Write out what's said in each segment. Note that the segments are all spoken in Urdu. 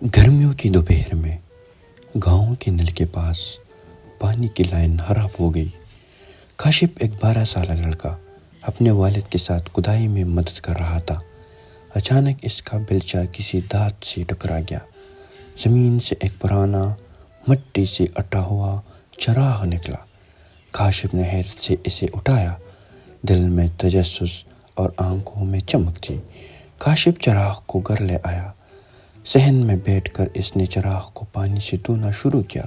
گرمیوں کی دوپہر میں گاؤں کے نل کے پاس پانی کی لائن خراب ہو گئی۔ کاشف ایک 12 سالہ لڑکا اپنے والد کے ساتھ کھدائی میں مدد کر رہا تھا۔ اچانک اس کا بیلچہ کسی دھات سے ٹکرا گیا۔ زمین سے ایک پرانا مٹی سے اٹا ہوا چراغ نکلا۔ کاشف نے حیرت سے اسے اٹھایا، دل میں تجسس اور آنکھوں میں چمک تھی۔ کاشف چراغ کو گھر لے آیا۔ صحن میں بیٹھ کر اس نے چراغ کو پانی سے دھونا شروع کیا۔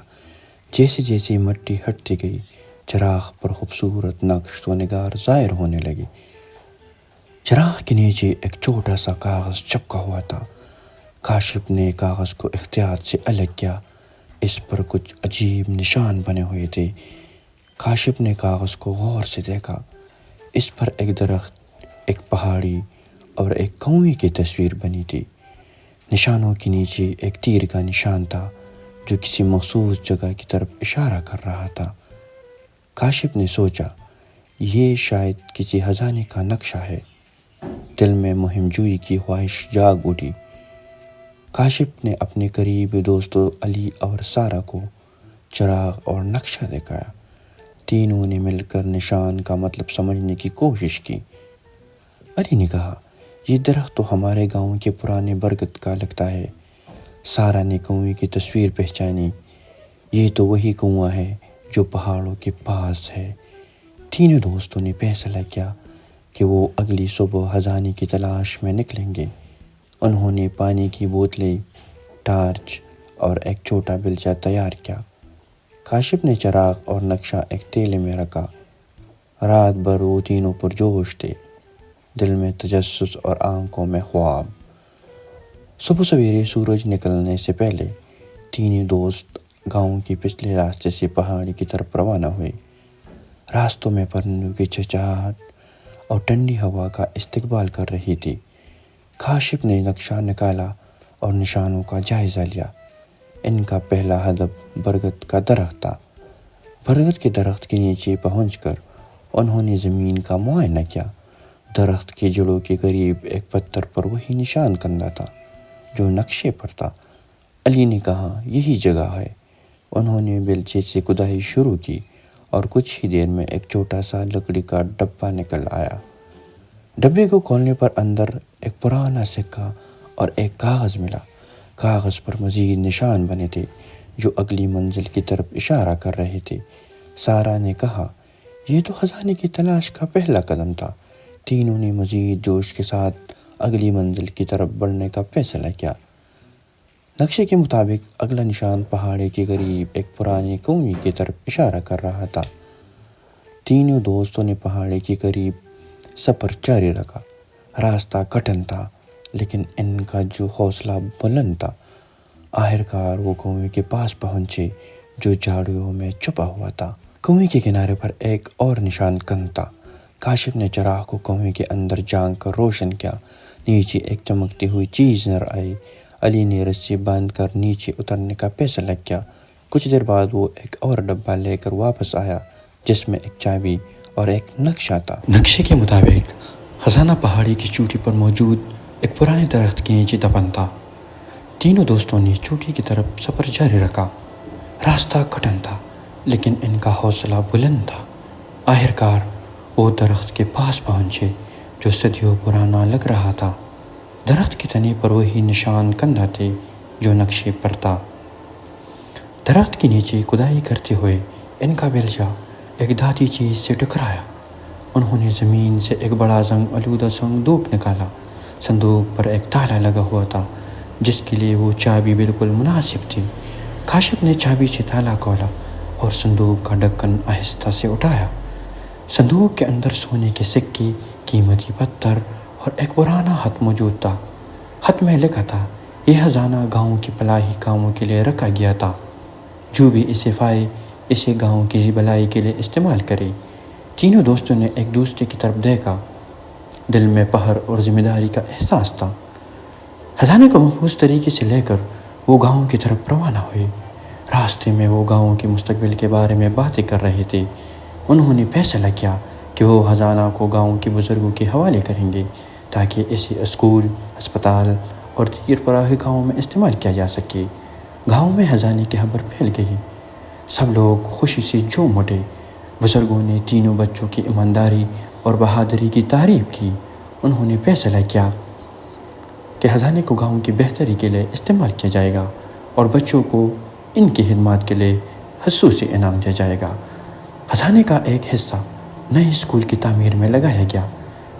جیسے جیسے مٹی ہٹتی گئی، چراغ پر خوبصورت نقش و نگار ظاہر ہونے لگے۔ چراغ کے نیچے ایک چھوٹا سا کاغذ چپکا ہوا تھا۔ کاشف نے کاغذ کو احتیاط سے الگ کیا۔ اس پر کچھ عجیب نشان بنے ہوئے تھے۔ کاشف نے کاغذ کو غور سے دیکھا۔ اس پر ایک درخت، ایک پہاڑی اور ایک کوے کی تصویر بنی تھی۔ نشانوں کے نیچے ایک تیر کا نشان تھا جو کسی مخصوص جگہ کی طرف اشارہ کر رہا تھا۔ کاشف نے سوچا، یہ شاید کسی خزانے کا نقشہ ہے۔ دل میں مہم جوئی کی خواہش جاگ اٹھی۔ کاشف نے اپنے قریبی دوستوں علی اور سارہ کو چراغ اور نقشہ دکھایا۔ تینوں نے مل کر نشان کا مطلب سمجھنے کی کوشش کی۔ علی نے کہا، یہ درخت تو ہمارے گاؤں کے پرانے برگد کا لگتا ہے۔ سارہ نے کنویں کی تصویر پہچانی، یہ تو وہی کنواں ہے جو پہاڑوں کے پاس ہے۔ تینوں دوستوں نے فیصلہ کیا کہ وہ اگلی صبح خزانے کی تلاش میں نکلیں گے۔ انہوں نے پانی کی بوتلیں، ٹارچ اور ایک چھوٹا بیلچہ تیار کیا۔ کاشف نے چراغ اور نقشہ ایک تھیلے میں رکھا۔ رات بھر وہ تینوں پرجوش تھے، دل میں تجسس اور آنکھوں میں خواب۔ صبح سویرے سورج نکلنے سے پہلے تینوں دوست گاؤں کے پچھلے راستے سے پہاڑی کی طرف روانہ ہوئے۔ راستوں میں پرندوں کی چہچہاہٹ اور ٹھنڈی ہوا کا استقبال کر رہی تھی۔ کاشف نے نقشہ نکالا اور نشانوں کا جائزہ لیا۔ ان کا پہلا ہدف برگد کا درخت تھا۔ برگد کے درخت کے نیچے پہنچ کر انہوں نے زمین کا معائنہ کیا۔ درخت کی جڑوں کے قریب ایک پتھر پر وہی نشان کندہ تھا جو نقشے پر تھا۔ علی نے کہا، یہی جگہ ہے۔ انہوں نے بیلچے سے کھدائی شروع کی اور کچھ ہی دیر میں ایک چھوٹا سا لکڑی کا ڈبہ نکل آیا۔ ڈبے کو کھولنے پر اندر ایک پرانا سکہ اور ایک کاغذ ملا۔ کاغذ پر مزید نشان بنے تھے جو اگلی منزل کی طرف اشارہ کر رہے تھے۔ سارہ نے کہا، یہ تو خزانے کی تلاش کا پہلا قدم تھا۔ تینوں نے مزید جوش کے ساتھ اگلی منزل کی طرف بڑھنے کا فیصلہ کیا۔ نقشے کے مطابق اگلا نشان پہاڑی کے قریب ایک پرانے کنویں کی طرف اشارہ کر رہا تھا۔ تینوں دوستوں نے پہاڑی کے قریب سفر جاری رکھا۔ راستہ کٹھن تھا لیکن ان کا جو حوصلہ بلند تھا۔ آخرکار وہ کنویں کے پاس پہنچے جو جھاڑیوں میں چھپا ہوا تھا۔ کنویں کے کنارے پر ایک اور نشان کند تھا۔ کاشف نے چراغ کو کنویں کے اندر جھانک کر روشن کیا۔ نیچے ایک چمکتی ہوئی چیز نظر آئی۔ علی نے رسی باندھ کر نیچے اترنے کا فیصلہ کیا۔ کچھ دیر بعد وہ ایک اور ڈبہ لے کر واپس آیا جس میں ایک چابی اور ایک نقشہ تھا۔ نقشے کے مطابق خزانہ پہاڑی کی چوٹی پر موجود ایک پرانے درخت کے نیچے دفن تھا۔ تینوں دوستوں نے چوٹی کی طرف سفر جاری رکھا۔ راستہ کٹھن تھا لیکن ان کا حوصلہ بلند تھا۔ آخرکار وہ درخت کے پاس پہنچے جو صدیوں پرانا لگ رہا تھا۔ درخت کے تنے پر وہی نشان کندہ تھے جو نقشے پر تھا۔ درخت کے نیچے کھدائی کرتے ہوئے ان کا بیلچہ ایک دھاتی چیز سے ٹکرایا۔ انہوں نے زمین سے ایک بڑا زنگ آلودہ صندوق نکالا۔ صندوق پر ایک تالا لگا ہوا تھا جس کے لیے وہ چابی بالکل مناسب تھی۔ کاشف نے چابی سے تالا کھولا اور صندوق کا ڈھکن آہستہ سے اٹھایا۔ صندوق کے اندر سونے کے سکے، قیمتی پتھر اور ایک پرانا خط موجود تھا۔ خط میں لکھا تھا، یہ خزانہ گاؤں کے فلاحی کاموں کے لیے رکھا گیا تھا، جو بھی اسے پائے اسے گاؤں کی بھلائی کے لیے استعمال کرے۔ تینوں دوستوں نے ایک دوسرے کی طرف دیکھا، دل میں فخر اور ذمہ داری کا احساس تھا۔ خزانے کو محفوظ طریقے سے لے کر وہ گاؤں کی طرف روانہ ہوئے۔ راستے میں وہ گاؤں کے مستقبل کے بارے میں باتیں کر رہے تھے۔ انہوں نے فیصلہ کیا کہ وہ خزانہ کو گاؤں کے بزرگوں کے حوالے کریں گے تاکہ اسے اسکول، ہسپتال اور دیگر فراہی گاؤں میں استعمال کیا جا سکے۔ گاؤں میں خزانے کی خبر پھیل گئی، سب لوگ خوشی سے جھوم اٹھے۔ بزرگوں نے تینوں بچوں کی ایمانداری اور بہادری کی تعریف کی۔ انہوں نے فیصلہ کیا کہ خزانے کو گاؤں کی بہتری کے لیے استعمال کیا جائے گا اور بچوں کو ان کی خدمات کے لیے خصوصی انعام دیا جائے گا۔ خزانے کا ایک حصہ نئے اسکول کی تعمیر میں لگایا گیا۔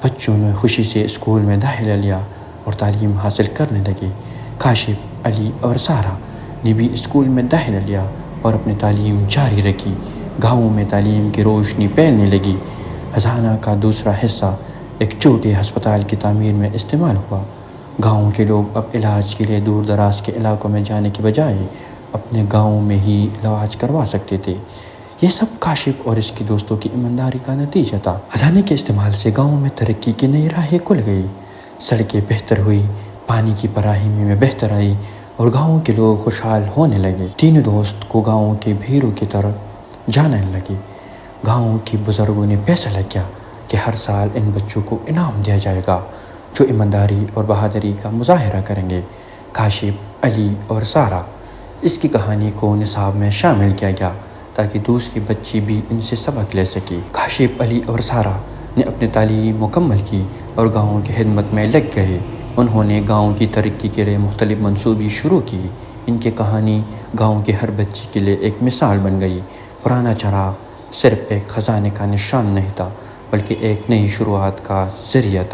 بچوں نے خوشی سے اسکول میں داخلہ لیا اور تعلیم حاصل کرنے لگے۔ کاشف، علی اور سارہ نے بھی اسکول میں داخلہ لیا اور اپنی تعلیم جاری رکھی۔ گاؤں میں تعلیم کی روشنی پھیلنے لگی۔ خزانہ کا دوسرا حصہ ایک چھوٹے ہسپتال کی تعمیر میں استعمال ہوا۔ گاؤں کے لوگ اب علاج کے لیے دور دراز کے علاقوں میں جانے کے بجائے اپنے گاؤں میں ہی علاج کروا سکتے تھے۔ یہ سب کاشف اور اس کے دوستوں کی ایمانداری کا نتیجہ تھا۔ خزانے کے استعمال سے گاؤں میں ترقی کی نئی راہیں کھل گئی۔ سڑکیں بہتر ہوئی، پانی کی فراہمی میں بہتر آئی اور گاؤں کے لوگ خوشحال ہونے لگے۔ تینوں دوست کو گاؤں کے ہیرو کی طرح جانے لگے۔ گاؤں کے بزرگوں نے فیصلہ کیا کہ ہر سال ان بچوں کو انعام دیا جائے گا جو ایمانداری اور بہادری کا مظاہرہ کریں گے۔ کاشف، علی اور سارہ، اس کی کہانی کو نصاب میں شامل کیا گیا تاکہ دوسری بچی بھی ان سے سبق لے سکے۔ کاشف، علی اور سارہ نے اپنی تعلیم مکمل کی اور گاؤں کی خدمت میں لگ گئے۔ انہوں نے گاؤں کی ترقی کے لیے مختلف منصوبے شروع کیے۔ ان کی کہانی گاؤں کے ہر بچے کے لیے ایک مثال بن گئی۔ پرانا چراغ صرف ایک خزانے کا نشان نہیں تھا بلکہ ایک نئی شروعات کا ذریعہ تھا۔